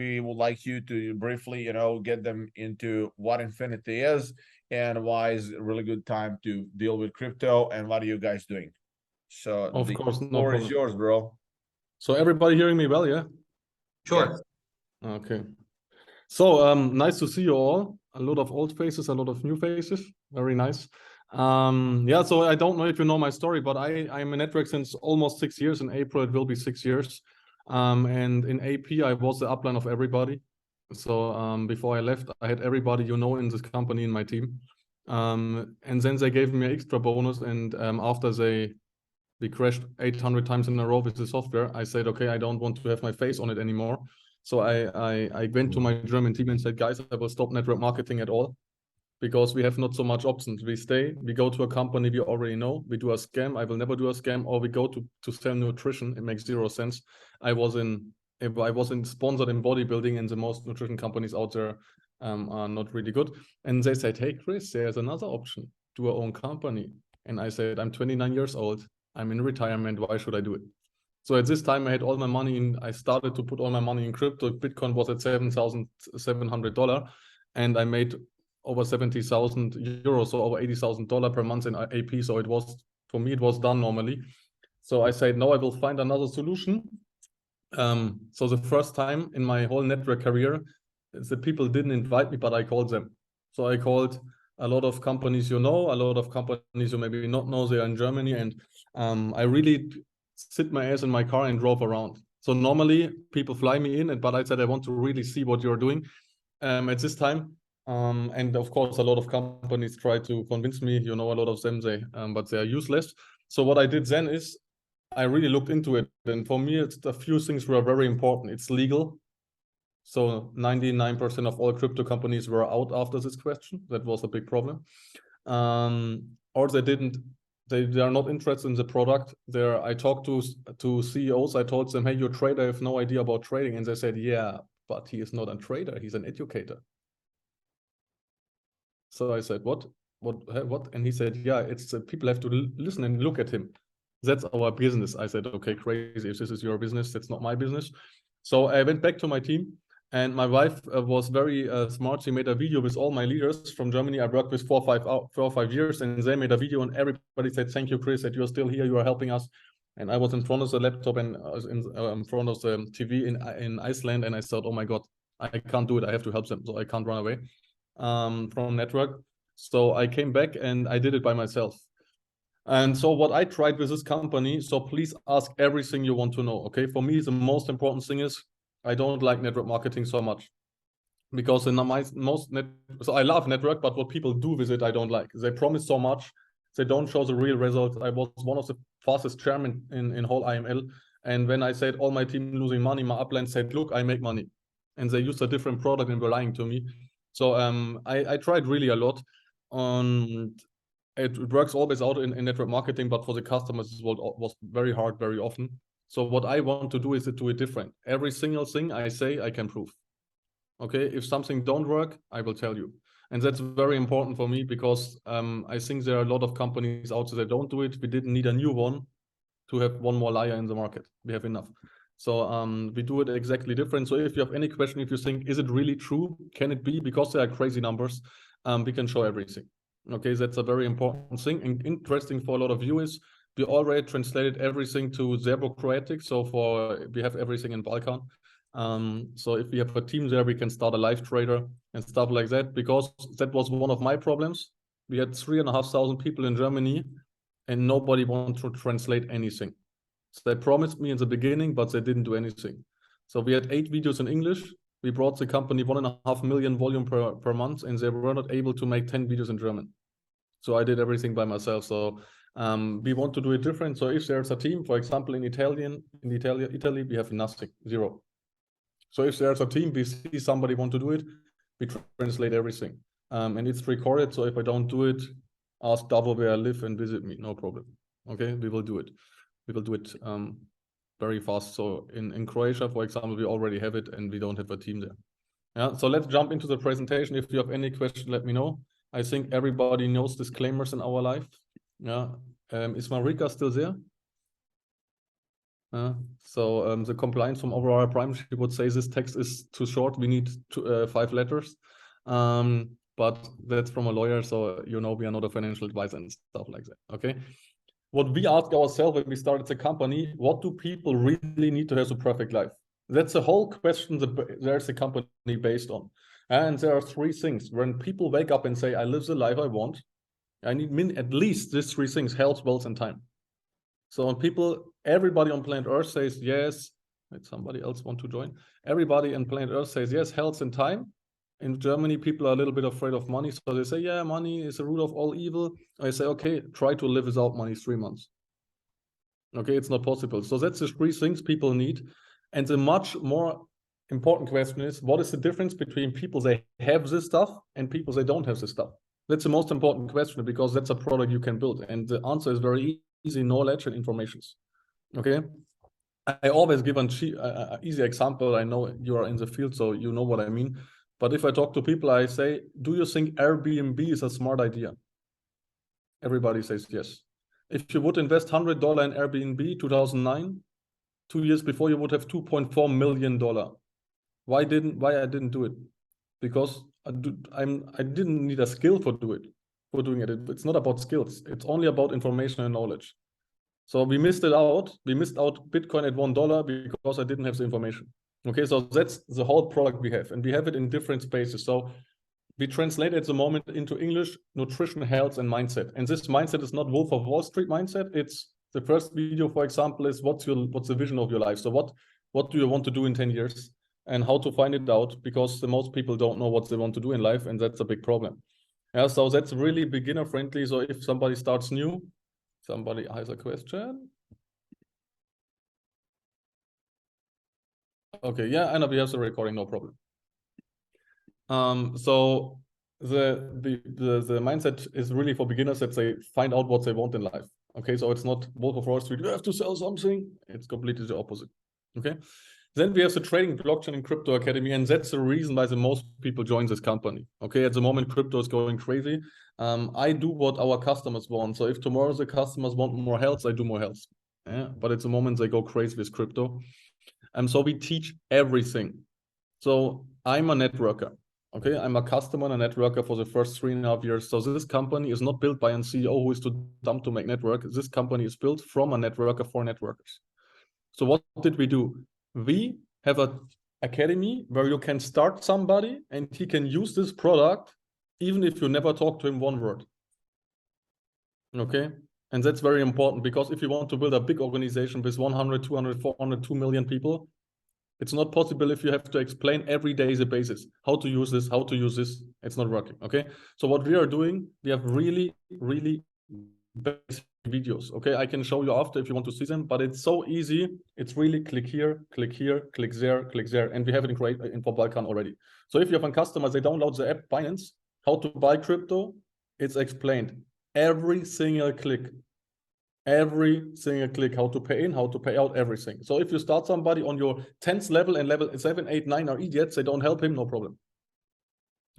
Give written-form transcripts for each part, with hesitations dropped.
we would like you to briefly, get them into what Infinity is and why is a really good time to deal with crypto and what are you guys doing. So Of the course, no floor is problem. yours, bro. So everybody hearing me well, yeah? Yes. Sure. Okay. So nice to see you all. A lot of old faces, a lot of new faces. Very nice. Yeah, so I don't know if you know my story, but I'm in network since almost 6 years. In April, it will be 6 years. And in AP, I was the upline of everybody. So before I left, I had everybody in this company in my team. And then they gave me an extra bonus. And after we crashed 800 times in a row with the software, I said, okay, I don't want to have my face on it anymore. So I went to my German team and said, guys, I will stop network marketing at all because we have not so much options. We go to a company we already know, we do a scam. I will never do a scam, or we go to sell nutrition. It makes zero sense. I was in sponsored in bodybuilding, and the most nutrition companies out there are not really good. And they said, hey, Chris, there's another option, do our own company. And I said, I'm 29 years old. I'm in retirement. Why should I do it? So at this time, I had all my money in. I started to put all my money in crypto. Bitcoin was at $7,700, and I made over 70,000 euros, so over $80,000 per month in AP. So for me, it was done normally. So I said, no, I will find another solution. So the first time in my whole network career, the people didn't invite me, but I called them. So I called a lot of companies a lot of companies you maybe not know. They are in Germany, and I really sit my ass in my car and drove around. So normally people fly me in, but I said I want to really see what you're doing at this time. And of course, a lot of companies try to convince me. A lot of them but they are useless. So what I did then is I really looked into it, and for me, it's a few things were very important. It's legal. So 99% of all crypto companies were out after this question. That was a big problem. Or they are not interested in the product. I talked to CEOs. I told them, hey, you're a trader, I have no idea about trading. And they said, yeah, but he is not a trader, he's an educator. So I said, what? And he said, yeah, it's people have to listen and look at him. That's our business. I said, okay, crazy. If this is your business, that's not my business. So I went back to my team, and my wife was very smart. She made a video with all my leaders from Germany. I worked with 4 or 5 years, and they made a video, and everybody said, thank you, Chris, that you're still here. You are helping us. And I was in front of the laptop and in front of the TV in Iceland, and I thought, oh my God, I can't do it. I have to help them, so I can't run away from network. So I came back and I did it by myself. And so what I tried with this company, so please ask everything you want to know, okay? For me, the most important thing is I don't like network marketing so much because so I love network, but what people do with it, I don't like. They promise so much, they don't show the real results. I was one of the fastest chairman in whole IML. And when I said all my team losing money, my upline said, look, I make money. And they used a different product and were lying to me. So I tried really a lot. It works always out in network marketing, but for the customers, it was very hard, very often. So what I want to do is to do it different. Every single thing I say, I can prove. Okay, if something don't work, I will tell you. And that's very important for me because I think there are a lot of companies out there that don't do it. We didn't need a new one to have one more liar in the market. We have enough. So we do it exactly different. So if you have any question, if you think, is it really true? Can it be? Because there are crazy numbers, we can show everything. Okay, that's a very important thing. And interesting for a lot of you is we already translated everything to Serbo-Croatic. So we have everything in Balkan. So if we have a team there, we can start a live trader and stuff like that, because that was one of my problems. We had 3,500 people in Germany and nobody wanted to translate anything. So they promised me in the beginning, but they didn't do anything. So we had 8 videos in English. We brought the company 1.5 million volume per month, and they were not able to make 10 videos in German. So I did everything by myself. So we want to do it different. So if there's a team, for example, in Italy, we have nothing, zero. So if there's a team, we see somebody want to do it, we translate everything. And it's recorded. So if I don't do it, ask Davo where I live and visit me, no problem. Okay, we will do it. We will do it very fast. So in Croatia, for example, we already have it and we don't have a team there. Yeah, so let's jump into the presentation. If you have any question, let me know. I think everybody knows disclaimers in our life. Yeah, is Marika still there? So the compliance from Aurora Prime, she would say this text is too short. We need 5 letters. But that's from a lawyer, so we are not a financial advisor and stuff like that. Okay. What we ask ourselves when we started the company, what do people really need to have a perfect life? That's the whole question that there's a company based on. And there are 3 things. When people wake up and say, I live the life I want, I need at least these 3 things: health, wealth, and time. So when everybody on planet Earth says yes, did somebody else want to join? Everybody on planet Earth says yes, health and time. In Germany, people are a little bit afraid of money. So they say, yeah, money is the root of all evil. I say, okay, try to live without money 3 months. Okay, it's not possible. So that's the 3 things people need. And the much more important question is, what is the difference between people that have this stuff and people that don't have this stuff? That's the most important question, because that's a product you can build. And the answer is very easy: knowledge and informations. Okay. I always give an easy example. I know you are in the field, so you know what I mean. But if I talk to people, I say, do you think Airbnb is a smart idea? Everybody says yes. If you would invest $100 in Airbnb 2009, 2 years before, you would have $2.4 million. Why I didn't do it? Because I didn't need a skill for doing it. It's not about skills. It's only about information and knowledge. So we missed it out. We missed out Bitcoin at $1 because I didn't have the information. Okay, so that's the whole product we have, and we have it in different spaces. So we translate at the moment into English: nutrition, health, and mindset. And this mindset is not Wolf of Wall Street mindset. It's the first video, for example, is what's the vision of your life? So what do you want to do in 10 years? And how to find it out, because the most people don't know what they want to do in life, and that's a big problem. Yeah, so that's really beginner friendly. So if somebody starts new, somebody has a question. Okay, yeah, I know we have the recording, no problem. So the mindset is really for beginners, that they find out what they want in life. Okay, so it's not Wolf of Wall Street, you have to sell something. It's completely the opposite. Okay. Then we have the Trading, Blockchain, and Crypto Academy, and that's the reason why the most people join this company. Okay, at the moment, crypto is going crazy. I do what our customers want. So if tomorrow the customers want more health, I do more health. Yeah, but at the moment they go crazy with crypto. So we teach everything. So I'm a networker. Okay, I'm a customer and a networker for the first 3.5 years. So this company is not built by a CEO who is too dumb to make network. This company is built from a networker for networkers. So what did we do? We have an academy where you can start somebody and he can use this product even if you never talk to him 1 word. Okay, and that's very important, because if you want to build a big organization with 100, 200, 400, 2 million people, it's not possible if you have to explain every day the basis, how to use this, it's not working. Okay, so what we are doing, we have really, really basic videos. Okay, I can show you after if you want to see them, but it's so easy. It's really click here, click there, and we have it in for Balkan already. So if you have a customer, they download the app Binance, how to buy crypto, it's explained. Every single click, how to pay in, how to pay out, everything. So if you start somebody on your 10th level and level 7, 8, 9 are idiots, they don't help him, no problem.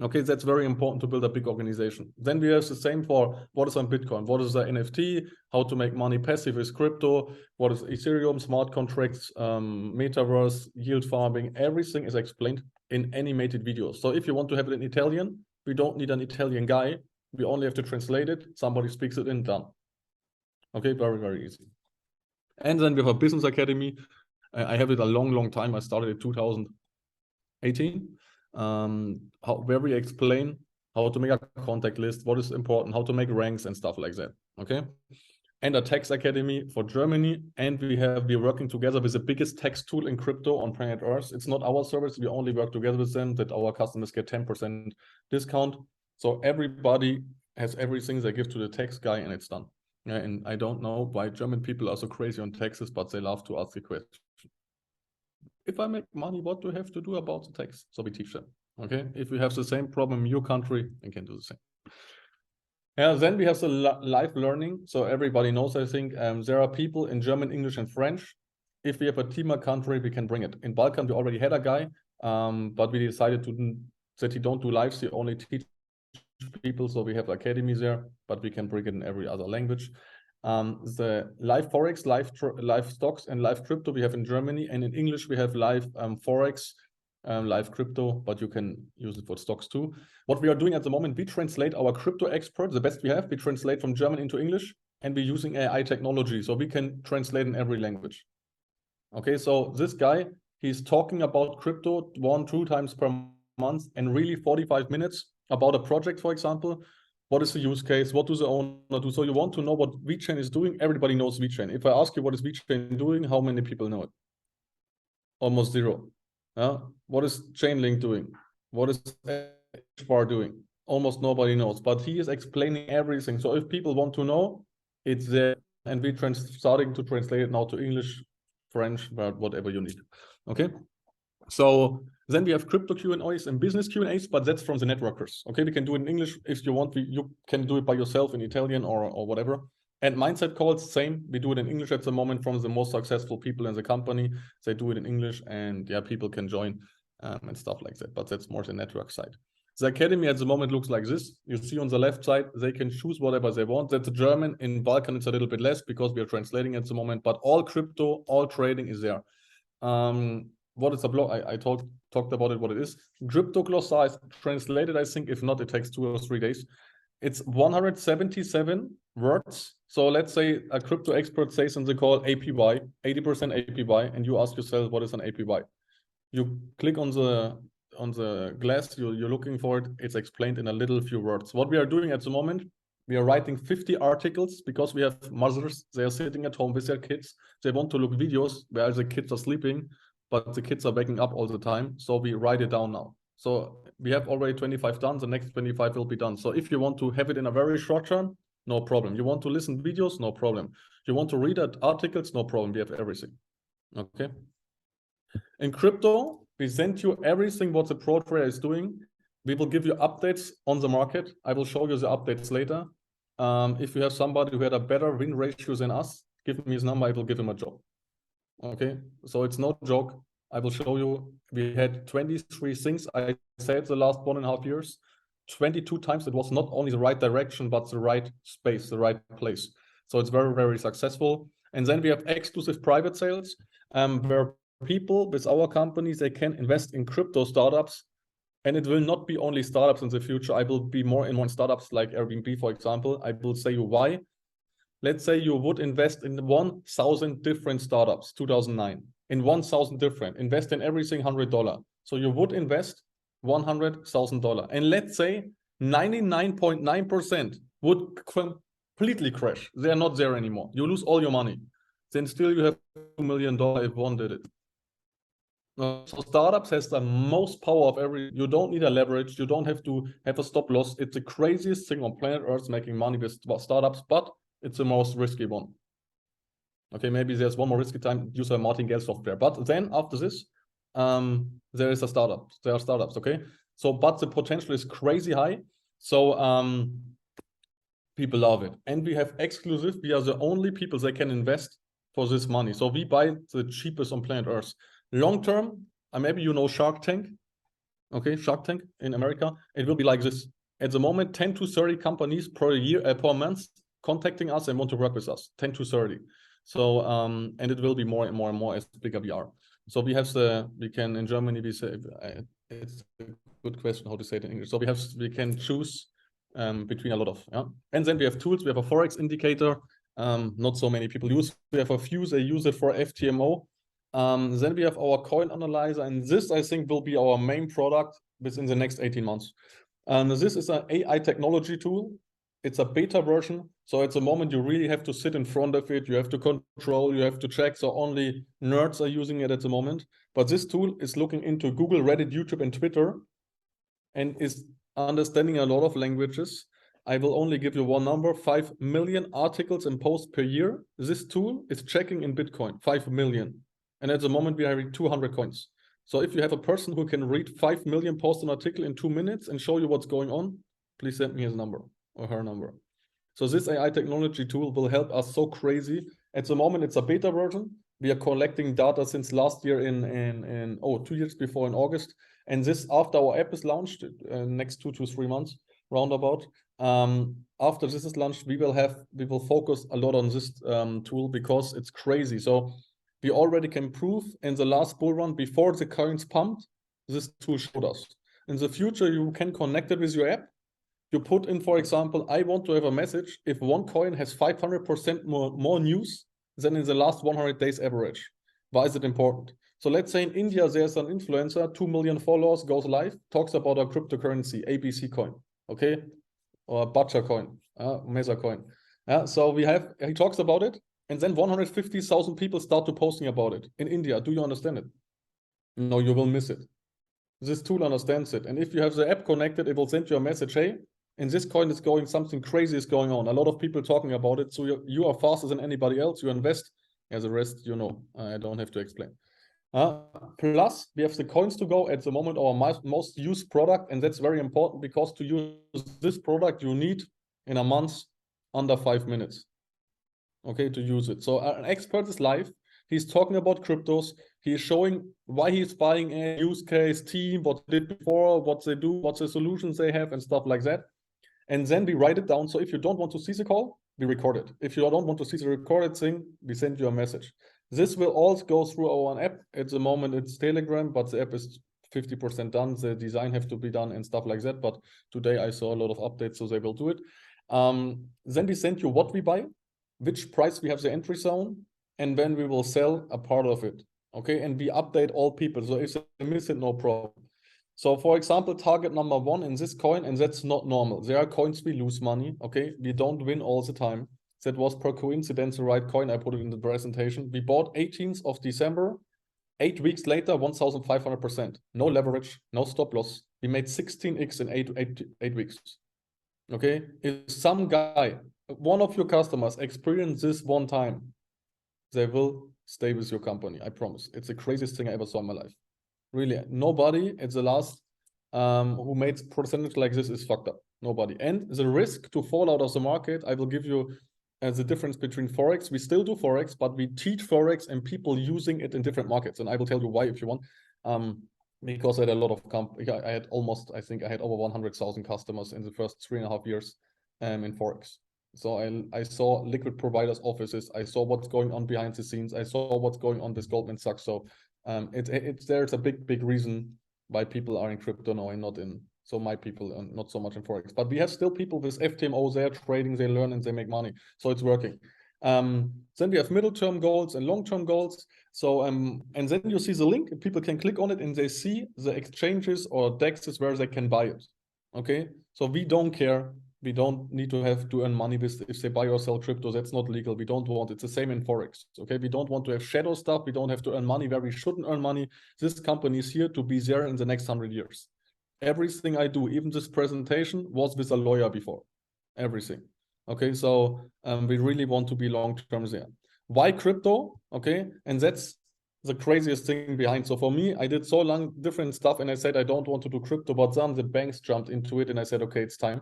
Okay, that's very important to build a big organization. Then we have the same for what is on Bitcoin, what is the NFT, how to make money passive with crypto, what is Ethereum, smart contracts, metaverse, yield farming, everything is explained in animated videos. So if you want to have it in Italian, we don't need an Italian guy. We only have to translate it. Somebody speaks it in, done. Okay, very, very easy. And then we have a business academy. I have it a long time. I started in 2018. Where we explain how to make a contact list, what is important, how to make ranks and stuff like that. Okay. And a tax academy for Germany. And we're working together with the biggest tax tool in crypto on planet Earth. It's not our service. We only work together with them, that our customers get 10% discount. So everybody has everything they give to the tax guy, and it's done. Yeah, and I don't know why German people are so crazy on taxes, but they love to ask the question. If I make money, what do I have to do about the tax? So we teach them. Okay, if you have the same problem in your country, you can do the same. Yeah, then we have the live learning. So everybody knows, I think, there are people in German, English, and French. If we have a team country, we can bring it. In Balkan, we already had a guy, but we decided that he don't do lives, he only teach people. So we have academies there, but we can bring it in every other language. The live Forex, live stocks, and live crypto we have in Germany, and in English we have live Forex, live crypto, but you can use it for stocks too. What we are doing at the moment, we translate our crypto expert, the best we have, we translate from German into English, and we're using AI technology, so we can translate in every language. Okay, so this guy, he's talking about crypto 1-2 times per month, and really 45 minutes about a project, for example. What is the use case? What does the owner do? So you want to know what VeChain is doing? Everybody knows VeChain. If I ask you what is VeChain doing, how many people know it? Almost zero. What is Chainlink doing? What is HBAR doing? Almost nobody knows. But he is explaining everything. So if people want to know, it's there, and we're starting to translate it now to English, French, but whatever you need. Okay. So then we have crypto Q&As and business Q&As, but that's from the networkers. Okay, we can do it in English if you want. You can do it by yourself in Italian or whatever. And mindset calls, same. We do it in English at the moment from the most successful people in the company. They do it in English, and yeah, people can join and stuff like that. But that's more the network side. The academy at the moment looks like this. You see on the left side, they can choose whatever they want. That's German. In Balkan, it's a little bit less because we are translating at the moment. But all crypto, all trading is there. What is a blog? I talked about it, what it is. Crypto glossar is translated, I think. If not, it takes 2 or 3 days. It's 177 words. So let's say a crypto expert says in the call APY, 80% APY, and you ask yourself, what is an APY? You click on the glass, you're looking for it. It's explained in a little few words. What we are doing at the moment, we are writing 50 articles because we have mothers. They are sitting at home with their kids. They want to look videos where the kids are sleeping, but the kids are waking up all the time. So we write it down now. So we have already 25 done. The next 25 will be done. So if you want to have it in a very short term, no problem. You want to listen videos, no problem. You want to read articles, no problem. We have everything. Okay. In crypto, we send you everything what the pro trader is doing. We will give you updates on the market. I will show you the updates later. If you have somebody who had a better win ratio than us, give me his number. I will give him a job. Okay, so it's no joke. I will show you. We had 23 things. I said the last 1.5 years, 22 times it was not only the right direction, but the right space, the right place. So it's very, very successful. And then we have exclusive private sales where people with our companies, they can invest in crypto startups. And it will not be only startups in the future. I will be more in startups like Airbnb, for example. I will say you why. Let's say you would invest in 1,000 different startups, 2009, in 1,000 different, invest in everything $100. So you would invest $100,000. And let's say 99.9% would completely crash. They're not there anymore. You lose all your money. Then still you have $2 million if one did it. So startups has the most power of you don't need a leverage. You don't have to have a stop loss. It's the craziest thing on planet Earth, making money with startups, but it's the most risky one. Okay, maybe there's one more risky time, use a martingale software. But then after this, there is a startup. There are startups, okay? So, but the potential is crazy high. So people love it. And we have exclusive. We are the only people that can invest for this money. So we buy the cheapest on planet Earth. Long term, maybe you know Shark Tank. Okay, Shark Tank in America. It will be like this. At the moment, 10 to 30 companies per year, per month, contacting us and want to work with us, 10 to 30. So, and it will be more and more and more as bigger we are. So we have we can, in Germany, we say, it's a good question how to say it in English. So we can choose between a lot of, yeah. And then we have tools. We have a Forex indicator. Not so many people use. We have a few, they use it for FTMO. Then we have our coin analyzer, and this, I think, will be our main product within the next 18 months. This is an AI technology tool. It's a beta version. So at the moment, you really have to sit in front of it. You have to control, you have to check. So only nerds are using it at the moment. But this tool is looking into Google, Reddit, YouTube, and Twitter, and is understanding a lot of languages. I will only give you one number, 5 million articles and posts per year. This tool is checking in Bitcoin, 5 million. And at the moment, we are having 200 coins. So if you have a person who can read 5 million posts an article in 2 minutes and show you what's going on, please send me his number or her number. So this AI technology tool will help us so crazy. At the moment, it's a beta version. We are collecting data since last year 2 years before in August. And this, after our app is launched, next 2 to 3 months, roundabout, After this is launched, we will focus a lot on this tool because it's crazy. So we already can prove in the last bull run before the coins pumped, this tool showed us. In the future, you can connect it with your app. You put in, for example, I want to have a message if one coin has 500% more news than in the last 100 days average. Why is it important? So let's say in India, there's an influencer, 2 million followers, goes live, talks about a cryptocurrency, ABC coin, okay? Or Bacha coin, Mesa coin. So he talks about it, and then 150,000 people start to posting about it in India. Do you understand it? No, you will miss it. This tool understands it. And if you have the app connected, it will send you a message, hey, in this coin is going, something crazy is going on. A lot of people talking about it. So you are faster than anybody else. You invest. As the rest, you know, I don't have to explain. Plus, we have the coins to go at the moment, our most used product. And that's very important because to use this product, you need in a month under 5 minutes. Okay, to use it. So an expert is live. He's talking about cryptos. He's showing why he's buying a use case, team, what they did before, what they do, what's the solutions they have, and stuff like that. And then we write it down. So if you don't want to see the call, we record it. If you don't want to see the recorded thing, we send you a message. This will also go through our app. At the moment, it's Telegram, but the app is 50% done. The design have to be done and stuff like that. But today I saw a lot of updates, so they will do it. Then we send you what we buy, which price we have the entry zone, and when we will sell a part of it. Okay, and we update all people. So if they miss it, no problem. So for example, target number 1 in this coin, and that's not normal. There are coins we lose money. Okay, we don't win all the time. That was per coincidence the right coin. I put it in the presentation. We bought 18th of December. 8 weeks later, 1,500%. No leverage, no stop loss. We made 16x in eight weeks. Okay, if some guy, one of your customers, experience this one time, they will stay with your company. I promise. It's the craziest thing I ever saw in my life. Really, nobody at the last who made percentage like this is fucked up. Nobody. And the risk to fall out of the market, I will give you the difference between Forex. We still do Forex, but we teach Forex and people using it in different markets. And I will tell you why if you want. Because I had a lot of I think I had over 100,000 customers in the first 3.5 years in Forex. So I saw liquid providers' offices. I saw what's going on behind the scenes. I saw what's going on with Goldman Sachs. So there's a big reason why people are in crypto now and not in. So my people and not so much in Forex. But we have still people with FTMO, they're trading, they learn and they make money. So it's working. Then we have middle-term goals and long-term goals. So and then you see the link. People can click on it and they see the exchanges or DEXs where they can buy it. Okay, so we don't care. We don't need to have to earn money with if they buy or sell crypto. That's not legal. We don't want it. It's the same in Forex. Okay, we don't want to have shadow stuff. We don't have to earn money where we shouldn't earn money. This company is here to be there in the next 100 years. Everything I do, even this presentation, was with a lawyer before. Everything. Okay, so we really want to be long-term there. Why crypto? Okay, and that's the craziest thing behind. So for me, I did so long different stuff and I said, I don't want to do crypto, but then the banks jumped into it and I said, okay, it's time.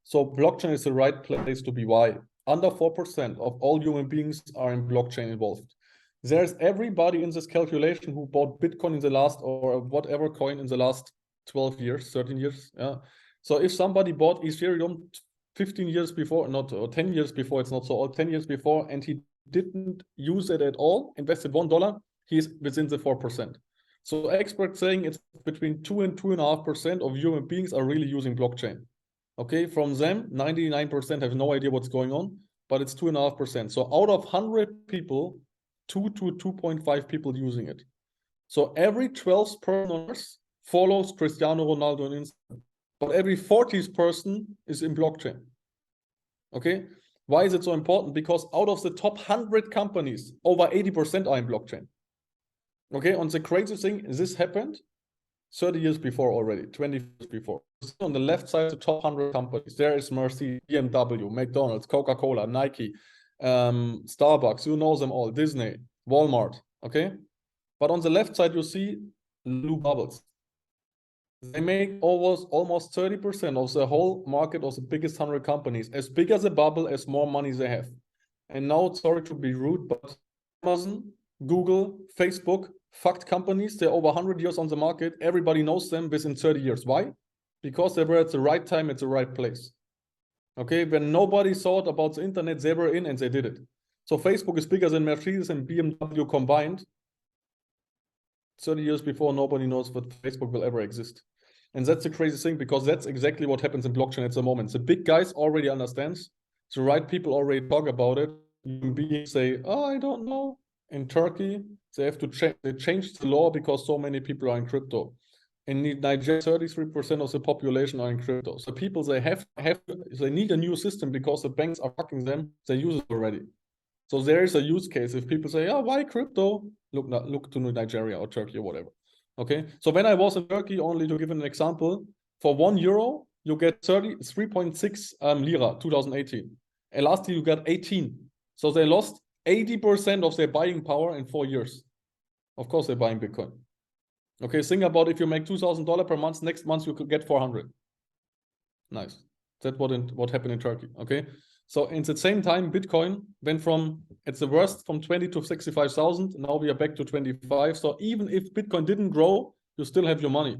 So blockchain is the right place to be. Why? Under 4% of all human beings are in blockchain involved. There's everybody in this calculation who bought Bitcoin in the last or whatever coin in the last 12 years, 13 years. Yeah. So if somebody bought Ethereum 15 years before, or 10 years before, it's not so old, 10 years before, and he didn't use it at all, invested $1, he's within the 4%. So experts saying it's between 2 and 2.5% of human beings are really using blockchain. Okay, from them, 99% have no idea what's going on, but it's 2.5%. So out of 100 people, 2 to 2.5 people using it. So every 12th person follows Cristiano Ronaldo on Instagram, but every 40th person is in blockchain. Okay, why is it so important? Because out of the top 100 companies, over 80% are in blockchain. Okay, and the crazy thing, this happened 30 years before already, 20 years before. On the left side, the top 100 companies, there is Mercedes, BMW, McDonald's, Coca-Cola, Nike, Starbucks, you know them all, Disney, Walmart, okay? But on the left side, you see blue bubbles. They make almost 30% of the whole market of the biggest 100 companies, as big as a bubble, as more money they have. And now, sorry to be rude, but Amazon, Google, Facebook, fucked companies, they're over 100 years on the market. Everybody knows them within 30 years. Why? Because they were at the right time, at the right place. Okay, when nobody thought about the internet, they were in and they did it. So Facebook is bigger than Mercedes and BMW combined. 30 years before, nobody knows what Facebook will ever exist. And that's the crazy thing, because that's exactly what happens in blockchain at the moment. The big guys already understands. The right people already talk about it. Human beings say, oh, I don't know. In Turkey, they have to change. They changed the law because so many people are in crypto. In Nigeria, 33% of the population are in crypto. So people, they they need a new system because the banks are fucking them. They use it already. So there is a use case. If people say, "Oh, why crypto?" Look to Nigeria or Turkey or whatever. Okay. So when I was in Turkey, only to give an example, for €1 you get 33.6 lira 2018, and last year you got 18. So they lost 80% of their buying power in 4 years. Of course, they're buying Bitcoin. Okay, think about if you make $2,000 per month, next month you could get 400. Nice. That's what happened in Turkey. Okay. So in the same time, Bitcoin went from, at the worst, from 20 to 65,000. Now we are back to 25. So even if Bitcoin didn't grow, you still have your money.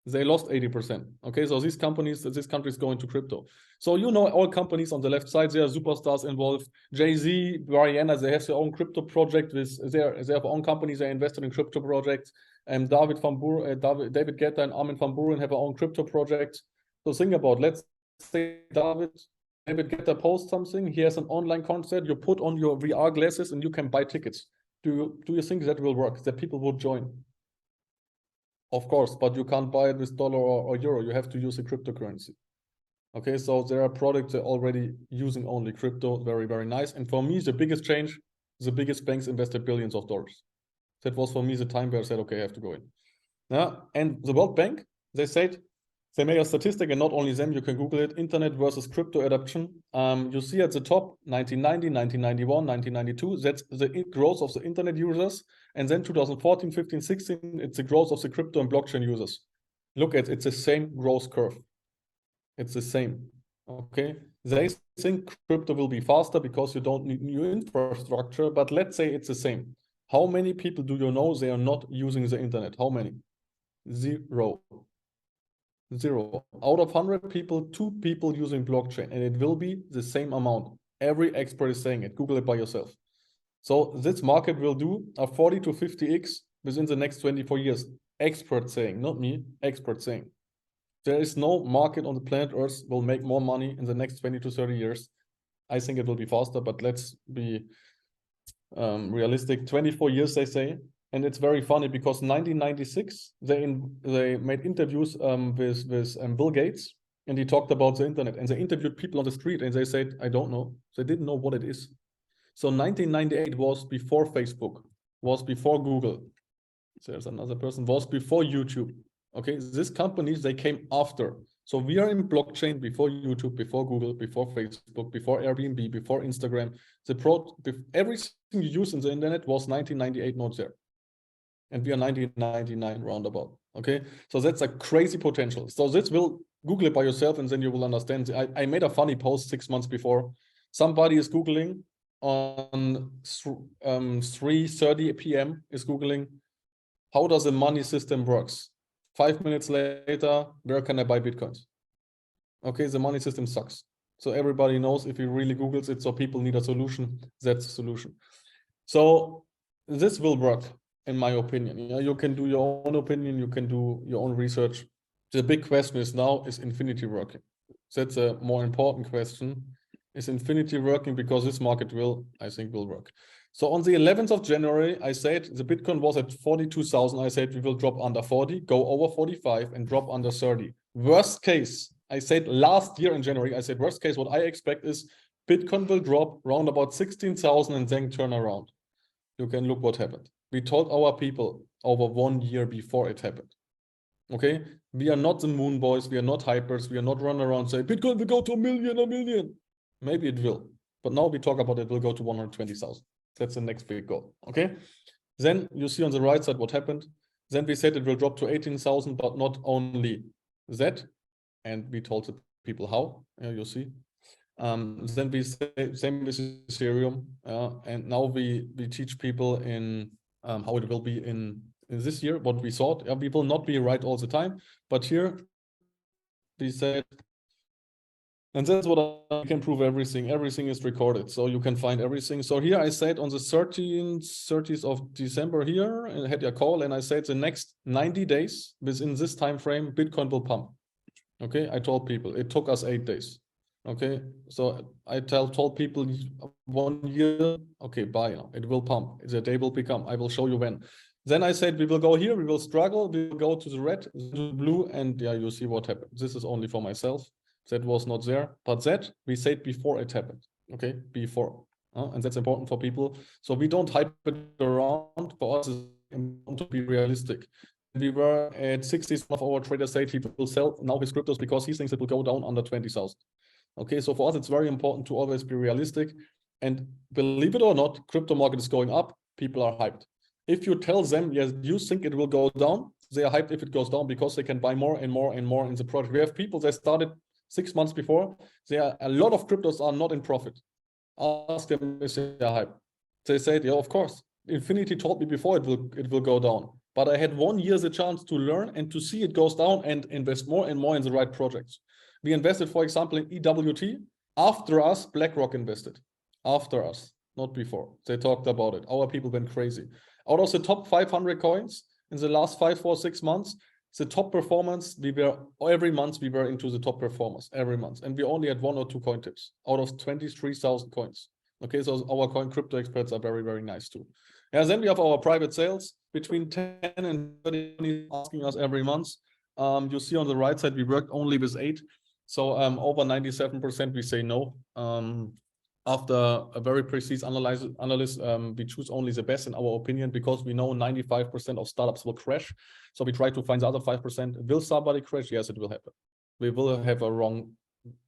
They lost 80%. Okay, so these countries go into crypto. So you know all companies on the left side, there are superstars involved. Jay-Z, Rihanna, they have their own crypto project with they have own companies, they invested in crypto projects. And David Guetta and Armin van Buuren have their own crypto project. So think about, let's say David Guetta posts something, he has an online concert, you put on your VR glasses and you can buy tickets. Do you think that will work, that people will join? Of course, but you can't buy it with dollar or euro. You have to use a cryptocurrency. Okay, so there are products that are already using only crypto. Very, very nice. And for me, the biggest change, the biggest banks invested billions of dollars. That was for me the time where I said, okay, I have to go in. Yeah, and the World Bank, they said, they made a statistic, and not only them, you can Google it, internet versus crypto adoption. You see at the top, 1990, 1991, 1992, that's the growth of the internet users. And then 2014, 15, 16, it's the growth of the crypto and blockchain users. Look at, it's the same growth curve. It's the same, okay? They think crypto will be faster because you don't need new infrastructure, but let's say it's the same. How many people do you know they are not using the internet? How many? Zero. Out of 100 people, 2 people using blockchain, and it will be the same amount. Every expert is saying it. Google it by yourself. So this market will do a 40 to 50x within the next 24 years. Experts saying, not me, experts saying. There is no market on the planet Earth will make more money in the next 20 to 30 years. I think it will be faster, but let's be realistic. 24 years, they say. And it's very funny because 1996, they made interviews with Bill Gates, and he talked about the internet, and they interviewed people on the street, and they said, I don't know. They didn't know what it is. So 1998 was before Facebook, was before Google. There's another person, was before YouTube. Okay, these companies, they came after. So we are in blockchain before YouTube, before Google, before Facebook, before Airbnb, before Instagram. Everything you use in the internet was 1998 not there. And we are 1999 roundabout. Okay, so that's a crazy potential. So this will, Google it by yourself and then you will understand. I made a funny post 6 months before. Somebody is Googling on 3:30 p.m. is Googling, how does the money system works? 5 minutes later, where can I buy Bitcoins? Okay, the money system sucks. So everybody knows if he really Googles it, so people need a solution, that's the solution. So this will work, in my opinion. You can do your own opinion, you can do your own research. The big question is now, is Infinity working? That's a more important question. Is Infinity working? Because this market will, I think, will work. So on the 11th of January, I said the Bitcoin was at 42,000. I said we will drop under 40, go over 45 and drop under 30. Worst case, I said last year in January, I said worst case, what I expect is Bitcoin will drop around about 16,000 and then turn around. You can look what happened. We told our people over 1 year before it happened. Okay, we are not the moon boys, we are not hypers, we are not running around saying Bitcoin will go to a million. Maybe it will, but now we talk about it will go to 120,000. That's the next big goal. Okay, then you see on the right side what happened. Then we said it will drop to 18,000, but not only that, and we told the people how. You see. Then we say same with Ethereum, and now we teach people in how it will be in this year, what we thought. We will not be right all the time, but here we said And that's what I can prove everything. Everything is recorded, so you can find everything. So here I said on the 30th of December here, I had a call and I said the next 90 days within this time frame, Bitcoin will pump. Okay, I told people it took us 8 days. Okay, so I told people 1 year. Okay, buy now. It will pump. The day will become. I will show you when. Then I said we will go here. We will struggle. We will go to the red, to the blue, and yeah, you see what happened. This is only for myself. That was not there, but that we said before it happened. Okay, before, and that's important for people. So we don't hype it around. For us, it's important to be realistic. We were at 60. Of our traders said he will sell now his cryptos because he thinks it will go down under 20,000. Okay, so for us, it's very important to always be realistic. And believe it or not, crypto market is going up. People are hyped. If you tell them, yes, you think it will go down, they are hyped if it goes down because they can buy more and more and more in the project. We have people that started 6 months before. A lot of cryptos are not in profit. Ask them if they are hyped. They said, yeah, of course. Infinity told me before it will go down. But I had 1 year the chance to learn and to see it goes down and invest more and more in the right projects. We invested, for example, in EWT. After us, BlackRock invested. After us, not before. They talked about it. Our people went crazy. Out of the top 500 coins in the last 5, 4, 6 months, the top performance, every month we were into the top performers, every month. And we only had 1 or 2 coin tips out of 23,000 coins. Okay, so our coin crypto experts are very, very nice too. Yeah, then we have our private sales between 10 and 30 asking us every month. You see on the right side, we worked only with 8. So over 97% we say no. After a very precise analysis, we choose only the best in our opinion because we know 95% of startups will crash. So we try to find the other 5%. Will somebody crash? Yes, it will happen. We will have a wrong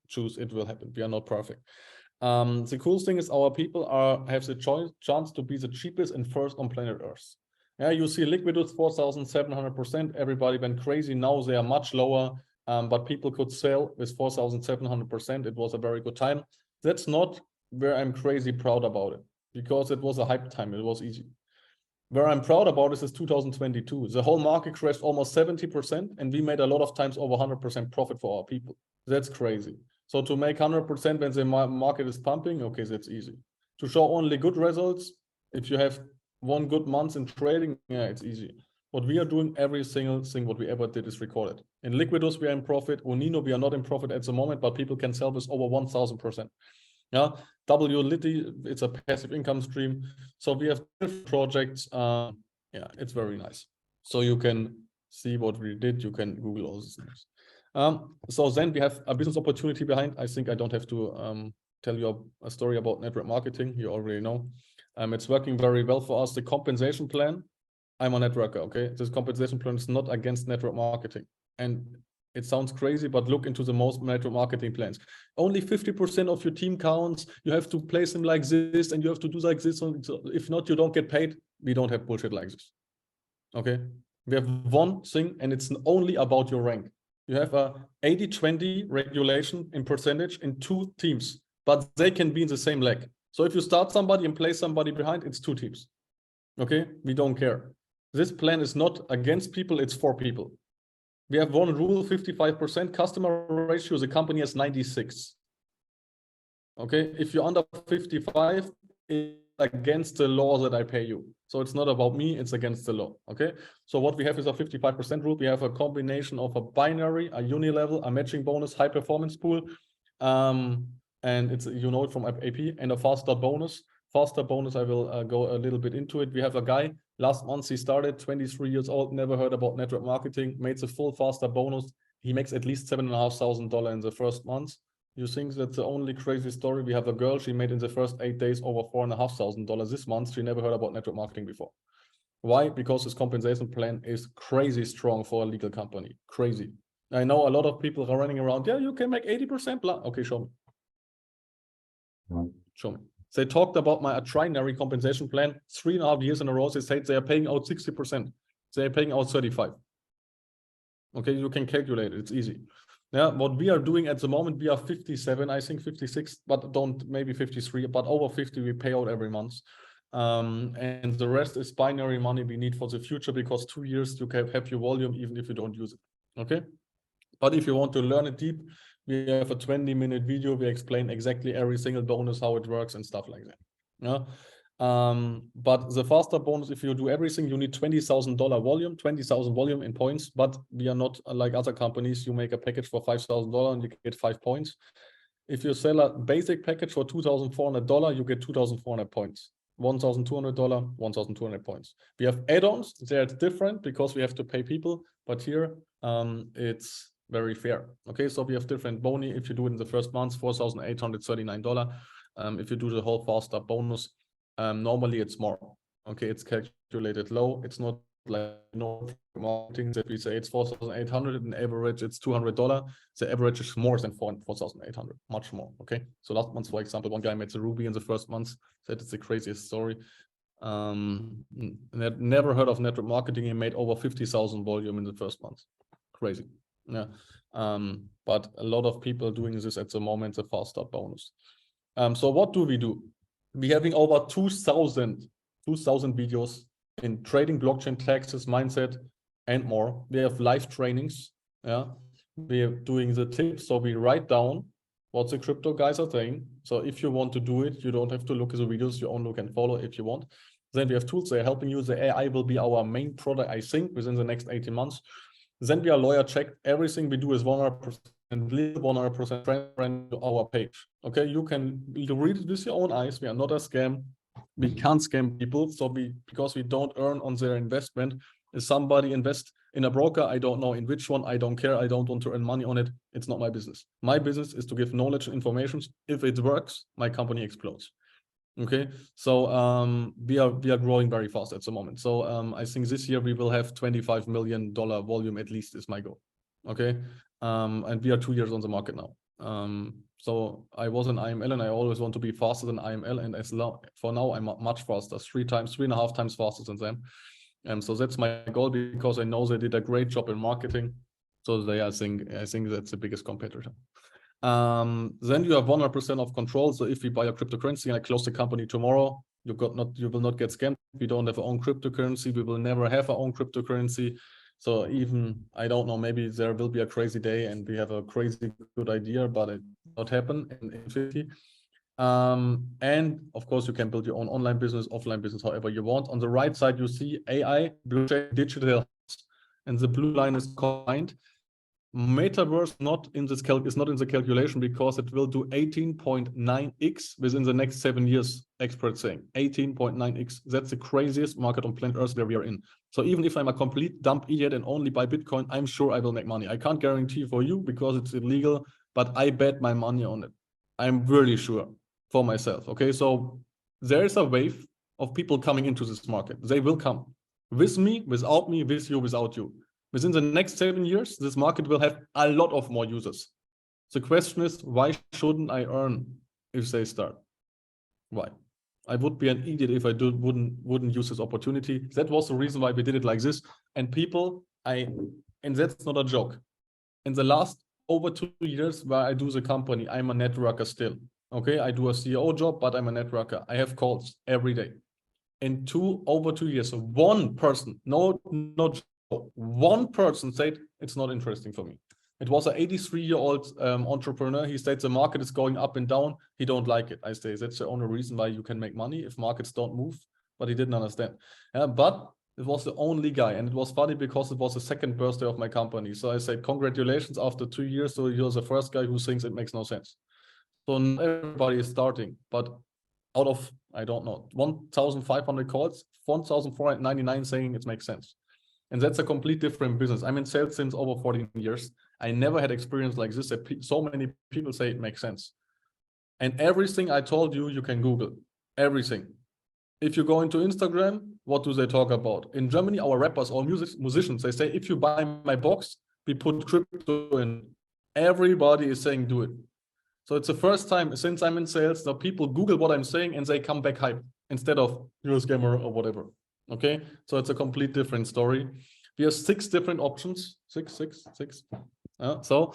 choose. It will happen. We are not perfect. The cool thing is our people have the chance to be the cheapest and first on planet Earth. Yeah, you see Liquidus 4,700%. Everybody went crazy. Now they are much lower, but people could sell with 4,700%. It was a very good time. That's not where I'm crazy proud about it because it was a hype time. It was easy. Where I'm proud about this is 2022. The whole market crashed almost 70%, and we made a lot of times over 100% profit for our people. That's crazy. So to make 100% when the market is pumping, okay, that's easy. To show only good results, if you have 1 good month in trading, yeah, it's easy. What we are doing, every single thing what we ever did is recorded. In Liquidus, we are in profit. Onino, we are not in profit at the moment, but people can sell this over 1,000%. Yeah, WLitty, it's a passive income stream. So we have different projects. Yeah, it's very nice. So you can see what we did. You can Google all these things. So then we have a business opportunity behind. I think I don't have to tell you a story about network marketing. You already know. It's working very well for us. The compensation plan, I'm a networker, okay? This compensation plan is not against network marketing. And it sounds crazy, but look into the most network marketing plans. Only 50% of your team counts. You have to place them like this, and you have to do like this. If not, you don't get paid. We don't have bullshit like this. Okay? We have one thing, and it's only about your rank. You have a 80-20 regulation in percentage in 2 teams, but they can be in the same leg. So if you start somebody and place somebody behind, it's 2 teams. Okay? We don't care. This plan is not against people, it's for people. We have one rule, 55% customer ratio, the company has 96. Okay, if you're under 55, it's against the law that I pay you. So it's not about me, it's against the law. Okay, so what we have is a 55% rule. We have a combination of a binary, a uni-level, a matching bonus, high performance pool. And it's, you know it from AP, and a faster bonus. Faster bonus, I will go a little bit into it. We have a guy, last month he started, 23 years old, never heard about network marketing, made the full faster bonus. He makes at least $7,500 in the first month. You think that's the only crazy story? We have a girl, she made in the first 8 days over $4,500 this month. She never heard about network marketing before. Why? Because his compensation plan is crazy strong for a legal company. Crazy. I know a lot of people are running around, yeah, you can make 80%, blah. Okay, show me. Show me. They talked about my trinary compensation plan 3.5 years in a row. They said they are paying out 60%. They are paying out 35. Okay, you can calculate it. It's easy. Yeah, what we are doing at the moment, we are 57, I think 56, but maybe 53, but over 50 we pay out every month. And the rest is binary money we need for the future, because 2 years you can have your volume even if you don't use it. Okay, but if you want to learn it deep, We have a 20-minute video. We explain exactly every single bonus, how it works and stuff like that. Yeah. But the faster bonus, if you do everything, you need $20,000 volume, 20,000 volume in points. But we are not like other companies. You make a package for $5,000 and you get 5 points. If you sell a basic package for $2,400, you get 2,400 points. $1,200, 1,200 points. We have add-ons. They're different because we have to pay people. But here, it's very fair. Okay, so we have different boni. If you do it in the first month, $4,839. If you do the whole faster bonus, normally it's more. Okay, it's calculated low. It's not like marketing that we say it's 4,800 and average it's $200. The average is more than 4,800, much more. Okay, so last month, for example, one guy made the Ruby in the first month. Said it's the craziest story. Never heard of network marketing. He made over 50,000 volume in the first month. Crazy. Yeah. But a lot of people doing this at the moment, the fast start bonus. So what do? We're having over 2,000 videos in trading, blockchain, taxes, mindset, and more. We have live trainings. Yeah. We are doing the tips. So we write down what the crypto guys are saying. So if you want to do it, you don't have to look at the videos. You only can follow if you want. Then we have tools. They're helping you. The AI will be our main product, I think, within the next 18 months. Then we are lawyer checked. Everything we do is 100% legal, 100% transparent to our page. Okay, you can read it with your own eyes. We are not a scam. We can't scam people. So because we don't earn on their investment. If somebody invest in a broker, I don't know in which one. I don't care. I don't want to earn money on it. It's not my business. My business is to give knowledge and information. If it works, my company explodes. Okay, so we are growing very fast at the moment. So I think this year we will have $25 million volume at least is my goal. Okay, and we are 2 years on the market now. So I was an IML and I always want to be faster than IML, and for now I'm much faster, 3.5 times faster than them. So that's my goal because I know they did a great job in marketing. So I think that's the biggest competitor. Then you have 100% of control. So if we buy a cryptocurrency and I close the company tomorrow, you will not get scammed. We don't have our own cryptocurrency. We will never have our own cryptocurrency. So even, I don't know, maybe there will be a crazy day and we have a crazy good idea, but it will not happen in infinity. And of course, you can build your own online business, offline business, however you want. On the right side, you see AI, blockchain, digital, and the blue line is combined. Metaverse is not in the calculation because it will do 18.9x within the next 7 years, experts saying 18.9x. That's the craziest market on planet Earth where we are in. So even if I'm a complete dumb idiot and only buy Bitcoin, I'm sure I will make money. I can't guarantee for you because it's illegal, but I bet my money on it. I'm really sure for myself. Okay, so there is a wave of people coming into this market. They will come with me, without me, with you, without you. Within the next 7 years, this market will have a lot of more users. The question is, why shouldn't I earn if they start? Why? I would be an idiot if I wouldn't use this opportunity. That was the reason why we did it like this. And and that's not a joke. In the last over 2 years where I do the company, I'm a networker still. Okay, I do a CEO job, but I'm a networker. I have calls every day. In over 2 years, one person, one person said it's not interesting for me. It was an 83-year-old entrepreneur. He said the market is going up and down. He don't like it. I say that's the only reason why you can make money if markets don't move. But he didn't understand. But it was the only guy, and it was funny because it was the second birthday of my company. So I said, congratulations after 2 years. So you're the first guy who thinks it makes no sense. So not everybody is starting, but out of, I don't know, 1,500 calls, 1,499 saying it makes sense. And that's a complete different business. I'm in sales since over 14 years. I never had experience like this that so many people say it makes sense. And everything I told you, you can Google. Everything. If you go into Instagram, what do they talk about? In Germany, our rappers or musicians, they say, if you buy my box, we put crypto in. Everybody is saying do it. So it's the first time since I'm in sales that people Google what I'm saying and they come back hype instead of you're a scammer or whatever. Okay, so it's a complete different story. We have 6 different options. Six. So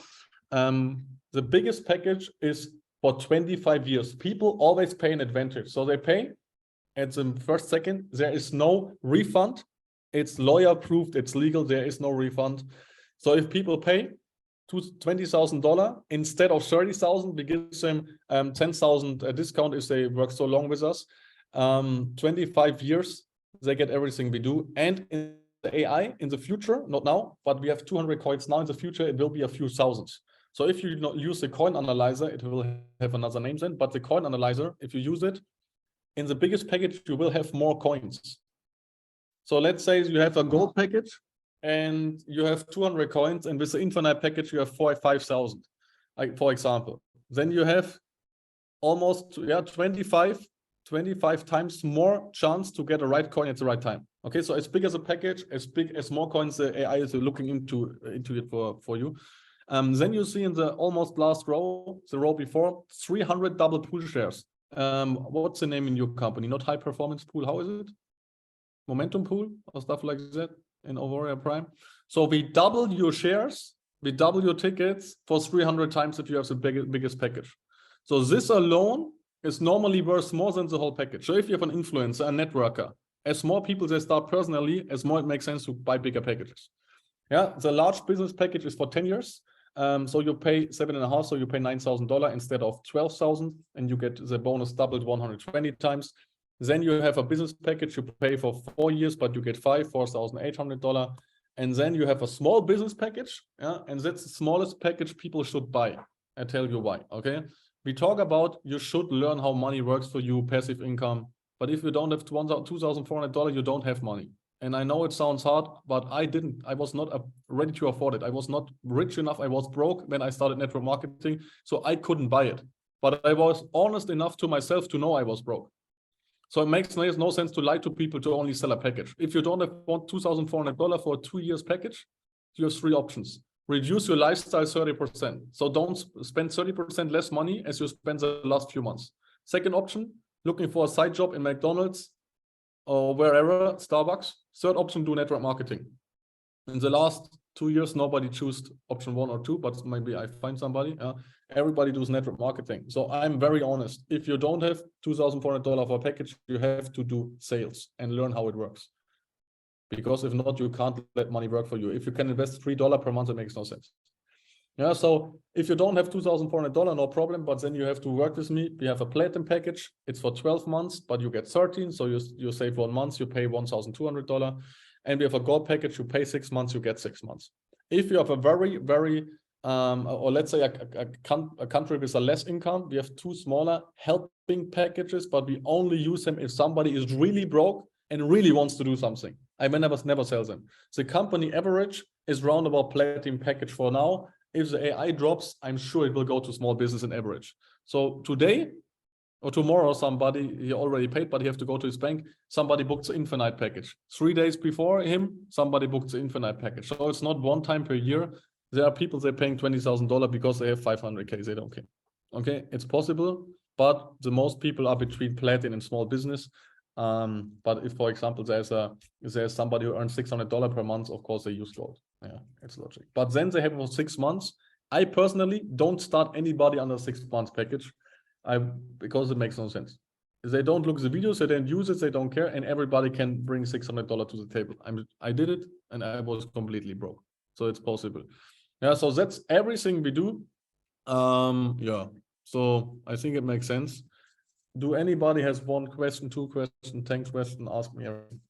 the biggest package is for 25 years. People always pay an advantage. So they pay at the first second. There is no refund. It's lawyer approved. It's legal. There is no refund. So if people pay $20,000 instead of 30,000. We give them 10,000 discount if they work so long with us. 25 years, they get everything we do. And in the AI in the future, not now, but we have 200 coins now. In the future, it will be a few thousands. So if you not use the coin analyzer, it will have another name then. But the coin analyzer, if you use it in the biggest package, you will have more coins. So let's say you have a gold package and you have 200 coins, and with the infinite package, you have 5,000, for example. Then you have almost 25 times more chance to get the right coin at the right time. Okay, so as big as a package, as big as more coins the AI is looking into it for you. Then you see in the almost last row, the row before, 300 double pool shares. What's the name in your company? Not high performance pool. How is it? Momentum pool or stuff like that in Overia Prime. So we double your shares, we double your tickets for 300 times if you have the biggest package. So this alone is normally worth more than the whole package. So if you have an influencer, a networker, as more people they start personally, as more it makes sense to buy bigger packages. Yeah, the large business package is for 10 years. So you pay 7.5, so you pay $9,000 instead of 12,000, and you get the bonus doubled 120 times. Then you have a business package you pay for 4 years, but you get $4,800. And then you have a small business package, yeah, and that's the smallest package people should buy. I tell you why. Okay, we talk about you should learn how money works for you, passive income. But if you don't have $2,400, you don't have money. And I know it sounds hard, but I didn't. I was not ready to afford it. I was not rich enough. I was broke when I started network marketing, so I couldn't buy it. But I was honest enough to myself to know I was broke. So it makes no sense to lie to people to only sell a package. If you don't want $2,400 for a 2 years package, you have 3 options. Reduce your lifestyle 30%. So don't spend 30% less money as you spent the last few months. Second option, looking for a side job in McDonald's or wherever, Starbucks. Third option, do network marketing. In the last 2 years, nobody chose option 1 or 2, but maybe I find somebody. Everybody does network marketing. So I'm very honest. If you don't have $2,400 for a package, you have to do sales and learn how it works. Because if not, you can't let money work for you. If you can invest $3 per month, it makes no sense. Yeah, so if you don't have $2,400, no problem, but then you have to work with me. We have a platinum package. It's for 12 months, but you get 13. So you save 1 month, you pay $1,200. And we have a gold package, you pay 6 months, you get 6 months. If you have a very, or let's say a country with a less income, we have 2 smaller helping packages, but we only use them if somebody is really broke and really wants to do something. I may never sell them. The company average is round about platinum package for now. If the AI drops, I'm sure it will go to small business and average. So today or tomorrow, somebody, he already paid, but he have to go to his bank. Somebody booked the infinite package. 3 days before him, somebody booked the infinite package. So it's not one time per year. There are people they're paying $20,000 because they have 500K. They don't care. Okay, it's possible, but the most people are between platinum and small business. But if, for example, there's somebody who earns $600 per month, of course they use gold. Yeah, it's logic. But then they have for 6 months. I personally don't start anybody under 6 months package. Because it makes no sense. If they don't look at the videos, they don't use it, they don't care, and everybody can bring $600 to the table. I did it, and I was completely broke. So it's possible. Yeah, so that's everything we do. Yeah, so I think it makes sense. Do anybody has 1 question, 2 questions, 10 questions? Ask me everything.